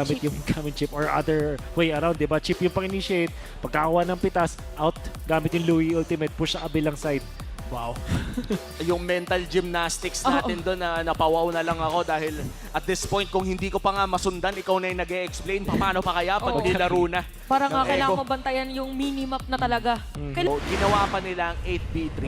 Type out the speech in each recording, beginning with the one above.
gamit yung gamit chip or other way around, di ba? Chip yung pang-initiate, pagkakawa ng pitas, out, gamit yung Louis ultimate, push sa kabilang side. Wow. Yung mental gymnastics natin doon na napawaw na lang ako dahil at this point kung hindi ko pa nga masundan, ikaw na yung nag-e-explain paano pa kaya pag nilaro na. Parang ng kailangan Echo. mo bantayan yung minimap na talaga. So, ginawa pa nila ang 8v3.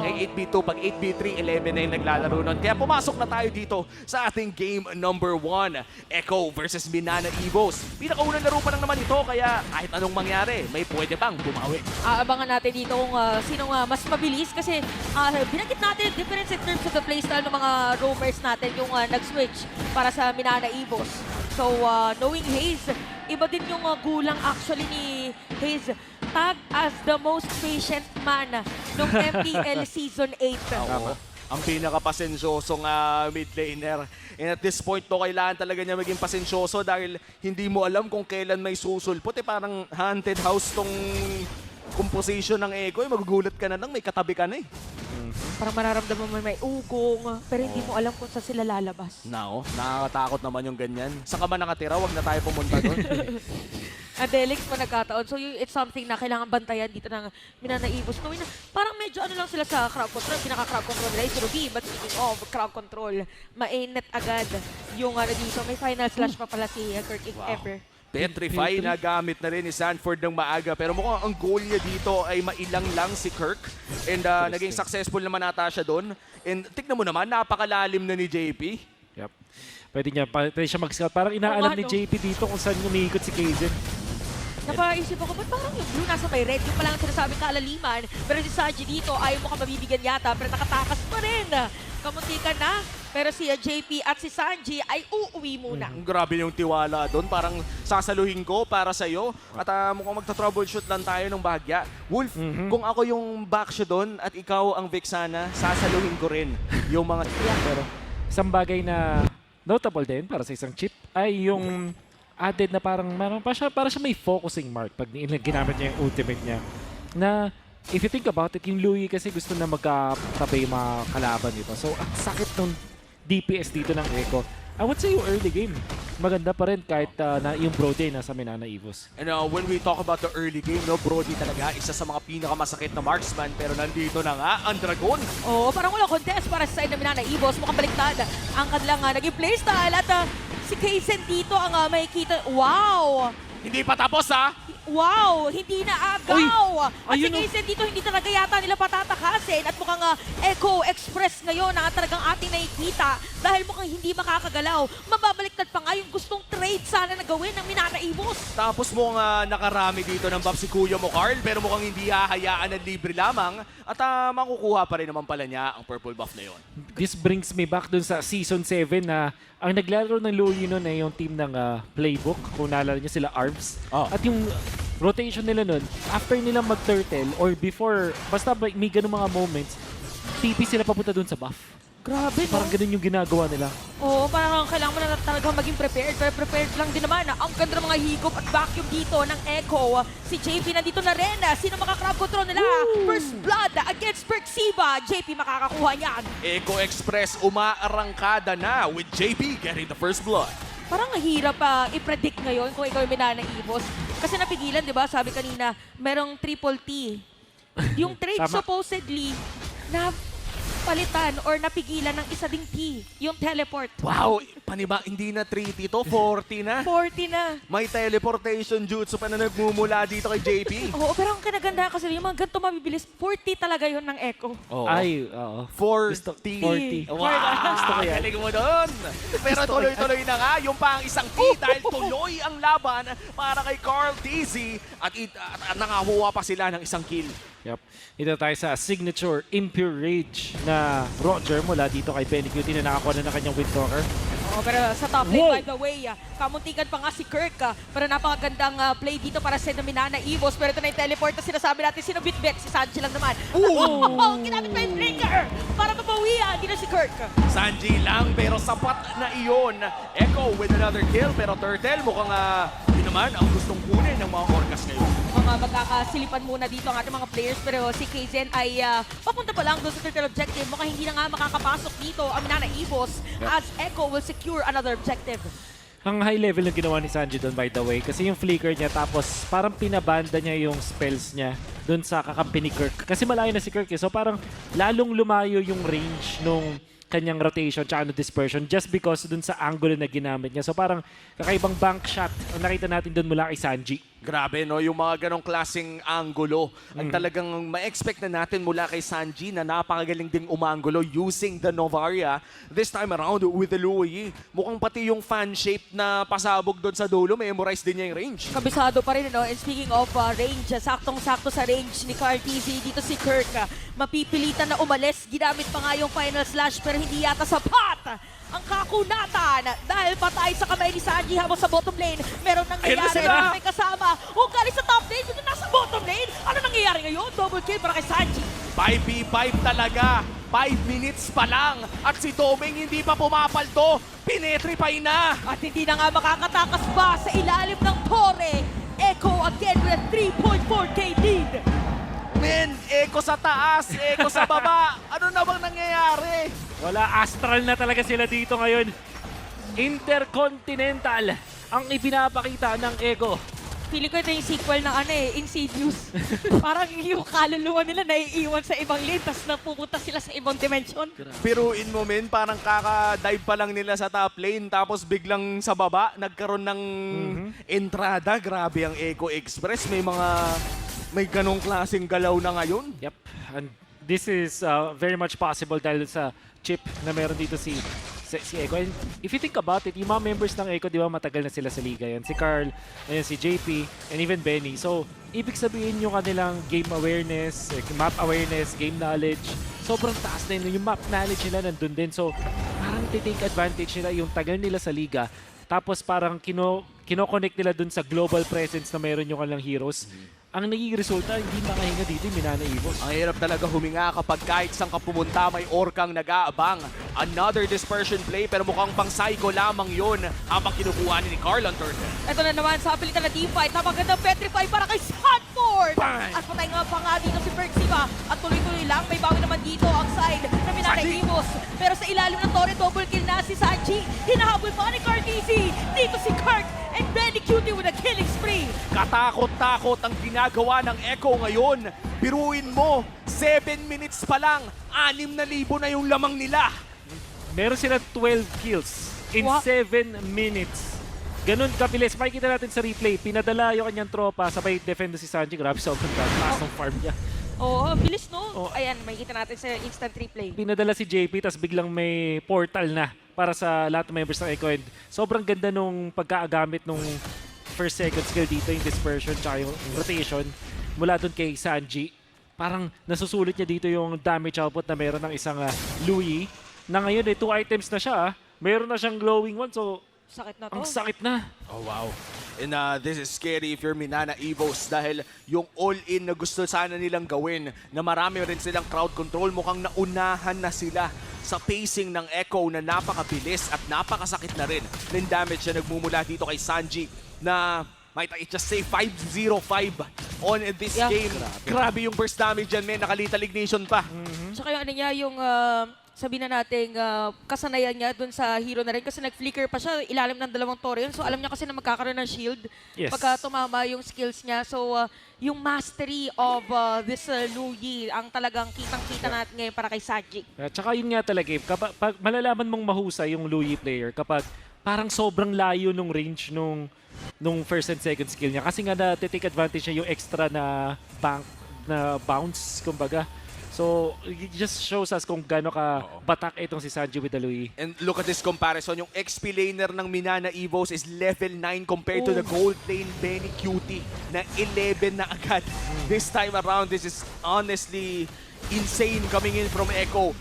Eh, 8v2, pag 8v3, 11 na yung naglalaro nun. Kaya pumasok na tayo dito sa ating game number 1. Echo versus Minana Evos. Pinakaunang laro pa lang naman ito, kaya kahit anong mangyari, may pwede pang bumawi. Aabangan natin dito kung sinong mas mabilis kasi binanggit natin difference in terms of the playstyle ng mga roamers natin yung nag-switch para sa Minana Evos. So, knowing Haze, iba din yung gulang actually ni Haze. Tag as the most patient man ng MPL Season 8. Oo. Ang pinaka-pasensyosong mid laner. And at this point, kailangan talaga niya maging pasensyoso dahil hindi mo alam kung kailan may susulpot. Parang haunted house tong composition ng Echo. Magugulat ka na lang, may katabi ka na eh. Parang mararamdaman mo may ugong, pero hindi mo alam kung saan sila lalabas. Now, nakakatakot naman yung ganyan. Saan ka ba nakatira? Huwag na tayo pumunta doon. Adelix pa nagkataon. So it's something na kailangan bantayan dito ng Minana Evos. Knowing na parang medyo ano lang sila sa crowd control. Pinaka-crowd control nila yung Ruby. But speaking of crowd control, mainit agad yung dito. May final slash pa pala si Kirk if ever. Petrify na gamit na rin ni Sanford ng maaga. Pero mukhang ang goal niya dito ay mailang lang si Kirk. And naging successful naman ata siya doon. And tignan mo naman, napakalalim na ni JP. Yep. Pwede siya mag-scout. Parang inaalam ni JP dito kung saan umiikot si Kaizen. Napaisip ako, ba't parang yung blue nasa may red? Yung palang sinasabing kaalaliman. Pero si Sanji dito, ayaw mo ka mabibigyan yata. Pero nakatakas pa rin. Kamuntikan na. Pero si JP at si Sanji ay uuwi muna. Grabe yung tiwala doon. Parang sasaluhin ko para sa'yo. At mukhang magta-troubleshoot lang tayo ng bahagya. Wolf, kung ako yung backshoot doon at ikaw ang Vexana, sasaluhin ko rin yung mga... Pero isang bagay na notable din para sa isang chip ay yung added na parang para siya may focusing mark pag ginamit niya yung ultimate niya. Na if you think about it, yung Louis kasi gusto na magkatabi yung mga kalaban dito. So ang sakit nung DPS dito ng Echo. I would say yung early game, maganda pa rin kahit na yung Brody nasa Minana Evos. And when we talk about the early game, Brody talaga isa sa mga pinakamasakit na marksman. Pero nandito na nga ang Dragon. Oo, parang walang contest para sa side ng Minana Evos. Mukhang baliktad ang kanilang naging playstyle. At si Kaizen dito ang makikita. Wow! Hindi pa tapos ha! Wow! Hindi na agaw! At si ayun Kaizen dito, hindi talaga yata nila patatakasin. At mukhang Echo Express ngayon na talagang ating nakikita. Dahil mukhang hindi makakagalaw. Mababaliktad pa nga yung gustong trade sana na gawin ng Minana Evos. Tapos mo nga nakarami dito ng buff si Kuya mo, Carl, pero mukhang hindi hahayaan na libre lamang at makukuha pa rin naman pala niya ang purple buff na yon. This brings me back dun sa Season 7 na ang naglalaro ng Louis nun ay yung team ng Playbook. Kung naalala niyo sila, Arms. At yung rotation nila nun, after nilang mag-turtle or before, basta may ganun mga moments, TP sila papunta dun sa buff. Grabe, no? Parang ganun yung ginagawa nila. Oo, parang kailangan mo na talagang maging prepared. Pero prepared lang din naman. Ang ganda ng mga higop at vacuum dito ng Echo. Si JP nandito na rin. Sino makakrab control nila? First blood against Perxiba. JP makakakuha niyan. Echo Express umaarangkada na with JP getting the first blood. Parang hirap i-predict ngayon kung ikaw yung Minana Evos. Kasi napigilan, di ba? Sabi kanina, merong triple T. Yung trade Tama. supposedly na palitan or napigilan ng isa ding T, yung teleport. Wow! Paniba, hindi na 3T to, 40 na. 40 na. May teleportation jutsu pa na nagmumula dito kay JP. Oo, pero ang kinaganda kasi yung mga ganito mabibilis, 40 talaga yun ng Echo. Ay, oo. 40. 40. Wow! Gusto ko yan. Galing mo doon. Pero tuloy-tuloy na nga yung pang isang T dahil tuloy ang laban para kay Carl Dizzy at nangahuwa pa sila ng isang kill. Yep. Dito tayo sa signature Impure Rage na Roger mula dito kay Benny Cutie na nakakuha na ng kanyang Windtalker. Oo, pero sa top lane, by the way, kamuntikan pa nga si Kirk. Pero napakagandang play dito para sa Minana Evos. Pero ito na yung teleport na sinasabi natin, sino bitbit? Si Sanji lang naman. Oh, ginamit pa yung breaker para mapawian. Dito si Kirk. Sanji lang pero sapat na iyon. Echo with another kill pero Turtle mukhang yun naman ang gustong kunin ng mga Orcas ngayon. Mga magkakasilipan muna dito ang ating mga players pero si Kaizen ay papunta pa lang doon sa turtle objective. Mukhang hindi na nga makakapasok dito ang Minana Evos as Echo will secure another objective. ang high level na ginawa ni Sanji doon, by the way. Kasi yung flicker niya, tapos parang pinabanda niya yung spells niya doon sa kakampi ni Kirk. Kasi malayo na si Kirk eh. So parang lalong lumayo yung range nung kanyang rotation tsaka dispersion just because dun sa angle na ginamit niya. So parang kakaibang bank shot ang nakita natin dun mula kay Sanji. Grabe, no? Yung mga ganong klaseng angulo ang talagang ma-expect na natin mula kay Sanji na napakagaling ding umangulo using the Novaria. This time around with the Louis. Mukhang pati yung fan shape na pasabog doon sa dulo, memorize din niya yung range. Kabisado pa rin, no? And speaking of range, saktong-sakto sa range ni Carteezy, dito si Kirk, mapipilitan na umalis. Ginamit pa nga yung final slash pero hindi yata sapat ang kakunatan dahil patay sa kamay ni Sanji habang sa bottom lane. Meron nangyayari Ayun na sila! na may kasama. Kung galing sa top lane, dito nasa bottom lane. Ano nangyayari ngayon? Double kill para kay Sanji. 5v5 talaga. 5 minutes pa lang. At si Tomeng hindi pa pumapalto. Pinetrify na. At hindi na nga makakatakas ba sa ilalim ng tore. Echo again with a 3.4k lead. Men, Echo sa taas, Echo sa baba. Ano na bang nangyayari? Wala, astral na talaga sila dito ngayon. Intercontinental ang ipinapakita ng Ego. Feeling ko ito yung sequel ng Insidious. Parang yung kaluluwa nila naiiwan sa ibang lane, tapos napupunta sila sa ibang dimension. Biruin mo, men, parang kaka-dive pa lang nila sa top lane, tapos biglang sa baba, nagkaroon ng entrada. Grabe ang Echo Express. May ganong klaseng galaw na ngayon. Yep. And this is very much possible dahil sa chip na meron dito si Echo. And if you think about it, yung mga members ng Echo, di ba, matagal na sila sa liga. Yan si Carl, yan si JP, and even Benny. So, ibig sabihin yung kanilang game awareness, map awareness, game knowledge, sobrang taas na yun. Yung map knowledge nila nandun din. So, parang take advantage nila yung tagal nila sa liga. Tapos parang kino-connect nila dun sa global presence na meron yung kanilang heroes. Ang naging resulta, hindi makahinga dito yung Minana Evos. Ang hirap talaga huminga kapag kahit saan ka pumunta, may orkang nag-aabang. Another dispersion play, pero mukhang pang psycho lamang yun habang kinukuha ni Carl ang turn. Ito na naman sa pilitan na team fight. Napagandang petrify para kay Sanford. Bang! At patay nga pa nga dito si Perxiva. At tuloy-tuloy lang. May bawi naman dito ang side na Minana Sanji! Evos. Pero sa ilalim ng Torre, double kill na si Sanji. Hinahabol pa ni Carteezy. Dito si Kirk and Benny Cutie with a killing spree. Katakot-takot ang ginagawa ng Echo ngayon. Biruin mo, 7 minutes pa lang, 6,000 na yung lamang nila. Meron sila 12 kills in Wow. 7 minutes. Ganun kabilis. Makikita natin sa replay. Pinadala yung kanyang tropa. Sabay defend si Sanji. Grabe, sobrang taas ng farm niya. Oo, bilis no? Oh. Ayan, makikita natin sa instant replay. Pinadala si JP, tapos biglang may portal na para sa lahat ng members ng Echo. And sobrang ganda nung pagkaagamit nung first second skill dito, yung dispersion tsaka yung rotation mula dun kay Sanji. Parang nasusulit niya dito yung damage output na meron ng isang Louis. Na ngayon 2 items na siya. Meron na siyang glowing one, so Sakit na to. ang sakit na. Oh, wow. And this is scary if you're Minana Evos dahil yung all-in na gusto sana nilang gawin na marami rin silang crowd control, mukhang naunahan na sila sa pacing ng Echo na napakabilis at napakasakit na rin ng damage na nagmumula dito kay Sanji na might I just say 5-0-5 on this Yeah. game. Grabe yung burst damage dyan, men. Nakalital ignition pa. Tsaka yung yung sabihin na natin, kasanayan niya dun sa hero na rin kasi nag-flicker pa siya, ilalim ng dalawang torre yun. So alam niya kasi na magkakaroon ng shield Yes. pagka tumama yung skills niya. So yung mastery of this Lu Yi ang talagang kitang-kita natin ngayon para kay Sanji. At saka yun nga talaga, pag malalaman mong mahusay yung Louis player kapag parang sobrang layo nung range nung first and second skill niya. Kasi nga na-take advantage niya yung extra na bounce, kumbaga. So, it just shows us kung gaano ka batak itong si Sanji with the Louis. And look at this comparison. Yung XP laner ng Minana Evos is level 9 compared to the gold lane Benny Cutie na 11 na agad. This time around, this is honestly insane coming in from Echo.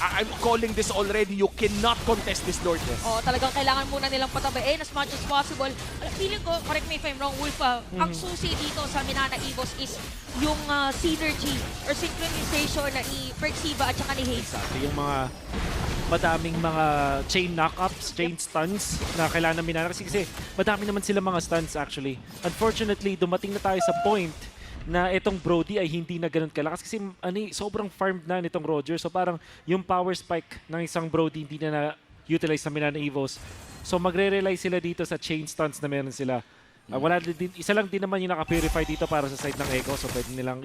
I'm calling this already. You cannot contest this, Lord. O talagang kailangan muna nilang patabain as much as possible. Feeling ko, correct me if I'm wrong, Wolf, ang susi dito sa Minana Evos is yung synergy or synchronization na ni Perxiva at saka ni Haze. Exactly, yung mga madaming mga chain knockups, chain stuns na kailangan namin na kasi madami naman sila mga stuns actually. Unfortunately, dumating na tayo sa point na itong Brody ay hindi na ganun kalakas kasi sobrang farmed na nitong Roger. So parang yung power spike ng isang Brody hindi na na-utilize sa Minana Evos. So magre-rely sila dito sa chain stunts na meron sila. Wala din, isa lang din naman yung naka-purify dito para sa side ng Echo. So pwede nilang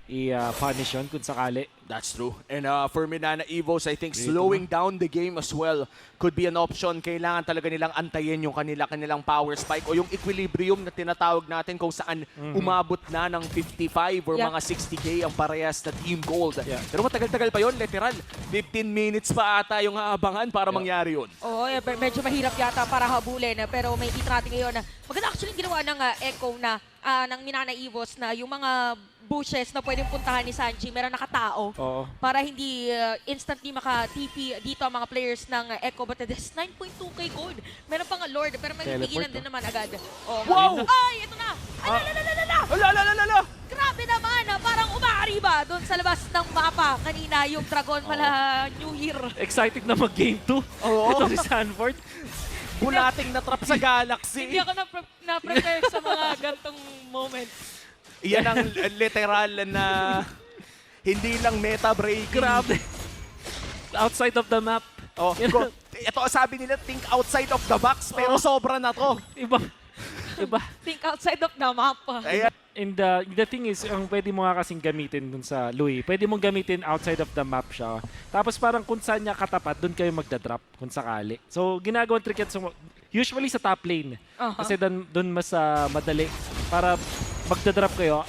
i-punish yun kung sakali. That's true. And for Minana Evos, I think slowing down the game as well could be an option. Kailangan talaga nilang antayin yung kanilang power spike o yung equilibrium na tinatawag natin kung saan umabot na ng 55 or Yeah. mga 60k ang parehas na Team Gold. Yeah. Pero matagal-tagal pa yun, literal. 15 minutes pa ata yung aabangan para mangyari yun. Oo, medyo mahirap yata para habulin. Pero may kita natin ngayon na maganda actually ginawa ng Echo na ng Minana Evos na yung mga bushes na pwedeng puntahan ni Sanji, meron nakatao Oo. para hindi instantly maka-TP dito ang mga players ng Echo. But there's 9.2k gold. Meron pang Lord, pero may Teleport, pigilan din naman agad. Oh, Wow! Ay, ito na! Alalalala! Ala! Grabe naman! Parang umaariba doon sa labas ng mapa. Kanina yung Dragon pala New Year. Excited na mag-game 2. Oo. Ito si Sanford. Bulating na trap sa Galaxy. Hindi ako na-prepare sa mga gantong moments. Yan ang literal na hindi lang meta breaking. Grabe. Outside of the map. Oh, ito sabi nila think outside of the box pero sobra na to. Iba. Think outside of the map. Ayan. And the thing is, ang pwede mo nga kasing gamitin dun sa Louis, pwede mong gamitin outside of the map siya. Tapos parang kung saan niya katapat, dun kayo magdadrop kung sakali. So, ginagawang trick yan usually sa top lane. Kasi dun mas madali para magdadrop kayo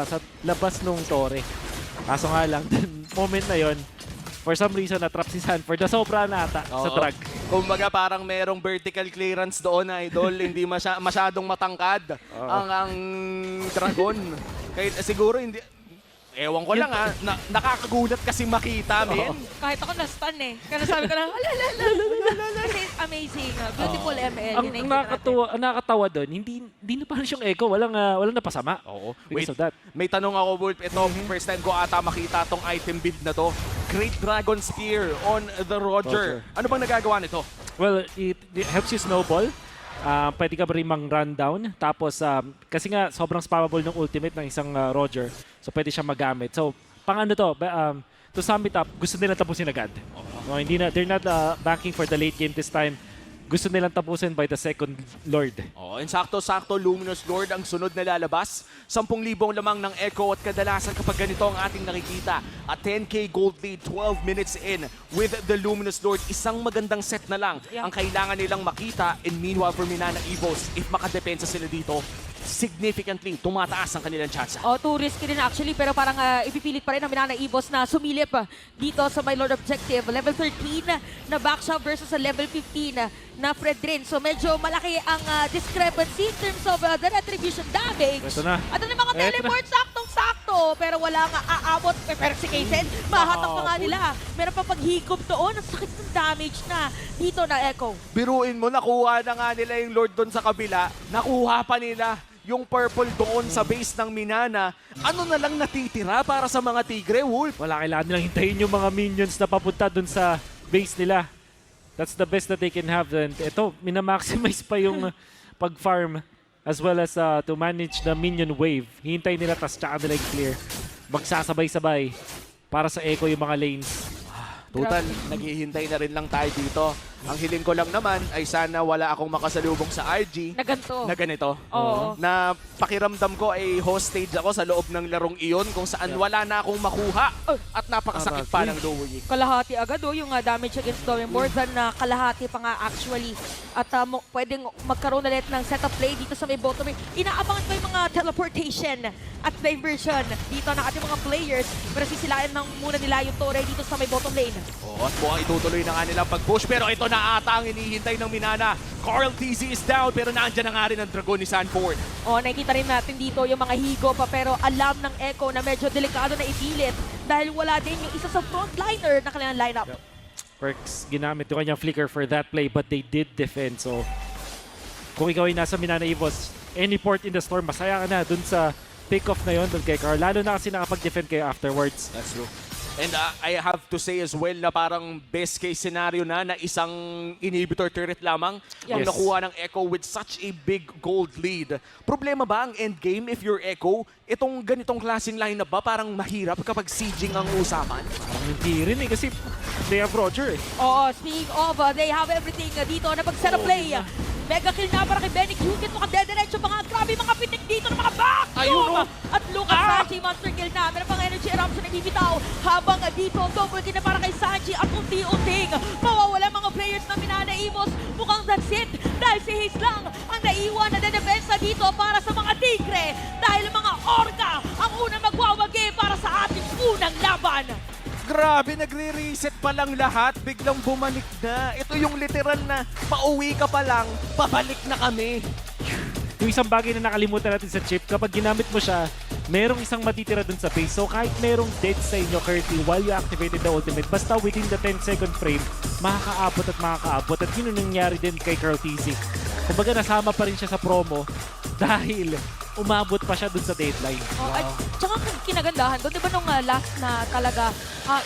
sa labas ng tore. Kaso nga lang, dun, moment na yon for some reason, na-trap si Sanford na sobra na ata sa drag. Kumbaga parang merong vertical clearance doon na idol, hindi masyadong matangkad ang Dragon. Kaya siguro hindi, ewan ko lang nakakagulat kasi makita, men. Kahit ako na-stun eh. Kaya sabi ko lang, kasi it's amazing. Beautiful ML. Ang nakakatawa doon, hindi na parang siyang Echo, walang napasama. Oo. Because of that. May tanong ako, Wolf. Ito, first time ko ata makita tong item build na to. Great Dragon Spear on the Roger. Ano bang nagagawa nito? Well, it helps you snowball. Pwede ka rin mang-run down. Tapos, kasi nga sobrang spammable ng ultimate ng isang Roger. So, pwede siya magamit. So, pang ano to sum it up, gusto nila tapusin agad. They're not banking for the late game this time. Gusto nilang tapusin by the second Lord. Oh, and sakto-sakto, Luminous Lord ang sunod na lalabas. 10,000 lamang ng Echo at kadalasan kapag ganito ang ating nakikita. At 10k gold lead, 12 minutes in with the Luminous Lord. Isang magandang set na lang ang kailangan nilang makita. And meanwhile for Minana Evos, if makadepensa sila dito, significantly tumataas ang kanilang chance. Too risky rin actually, pero parang ipipilit pa rin ang Minana Evos na sumilip dito sa My Lord Objective. Level 13 na backshot versus sa level 15 na Fred rin. So medyo malaki ang discrepancy in terms of the retribution damage. Ito na. At ang mga teleport, saktong-sakto. Pero wala nga aabot. Pero si Kaysen, mahatak pa nga nila. Meron pa paghigop doon. Ang sakit ng damage na dito na Echo. Biruin mo, nakuha na nga nila yung Lord doon sa kabila. Nakuha pa nila yung purple doon sa base ng Minana. Ano na lang natitira para sa mga Tigre, Wolf? Wala, kailangan nilang hintayin yung mga minions na papunta dun sa base nila. That's the best that they can have. And ito, minamaximize pa yung pag-farm as well as to manage the minion wave. Hintay nila, tas tsaka nila yung clear. Magsasabay-sabay para sa Echo yung mga lanes. Total, naghihintay na rin lang tayo dito. Ang hiling ko lang naman ay sana wala akong makasalubong sa RG Na ganito. na ganito. Oo. Na pakiramdam ko ay hostage ako sa loob ng larong iyon kung saan wala na akong makuha at napakasakit pa ng Louie. Kalahati agad yung damage against Dome. More than kalahati pa nga actually. At pwedeng magkaroon ulit ng setup play dito sa may bottom. Inaabangan pa yung mga teleportation at diversion dito ng ating mga players. Pero sisilayan muna nila yung Torre dito sa may bottom lane. At mukhang itutuloy na nga nilang pag-push pero ito na ata ang hinihintay ng Minana. Carl TZ is down pero naandyan na nga rin ang Dragon ni Sanford. Nakikita rin natin dito yung mga higo pa pero alam ng Echo na medyo delikado na ipilit dahil wala din yung isa sa frontliner na kanilang lineup. Perks, ginamit yung kanyang flicker for that play but they did defend. So, kung ikaw ay nasa Minana Evos, any port in the storm, masaya ka na dun sa pick-off na yun dun kay Carl. Lalo na kasi nakapag-defend kayo afterwards. That's true. And I have to say as well na parang best case scenario na isang inhibitor turret lamang ang Yes. nakuha ng Echo with such a big gold lead. Problema ba ang endgame if you're Echo? Itong ganitong klaseng lineup ba parang mahirap kapag sieging ang usapan? Parang hindi rin eh, kasi they have Roger eh. Oo, speaking of, they have everything dito na pag-set up play. Mega kill na para kay Benny Cukit. Makadediretso mga grabe mga pitik dito ng mga back. Ayun, oh. At Lucas Sanji, monster kill na. Meron pang energy eruption na bibitaw. Habang dito, double kill na para kay Sanji. At unti-unting mawawala mga players na Minana Evos. Mukhang that's it. Dahil si Haze lang ang naiwan na dedepensa dito para sa mga Tigre. Dahil mga Orca ang unang magwawagi para sa ating unang laban. Grabe, nagre-reset pa lang lahat, biglang bumalik na. Ito yung literal na pauwi ka pa lang, pabalik na kami. Yung isang bagay na nakalimutan natin sa chip, kapag ginamit mo siya, merong isang matitira dun sa base. So kahit merong dead sa inyo, Curty, while you activated the ultimate, basta within the 10-second frame, makakaabot at makakaabot. At yun yung nangyari din kay Curtis. Kumbaga nasama pa rin siya sa promo dahil umabot pa siya dun sa deadline. Oh, at tsaka kinagandahan doon, di ba nung last na talaga,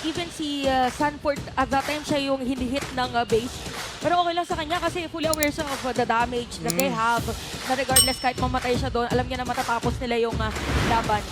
even si Sanford, at that time siya yung hinihit ng base. Pero okay lang sa kanya kasi fully aware siya of the damage that they have. Na regardless kahit mamatay siya doon, alam niya na matatapos nila yung laban.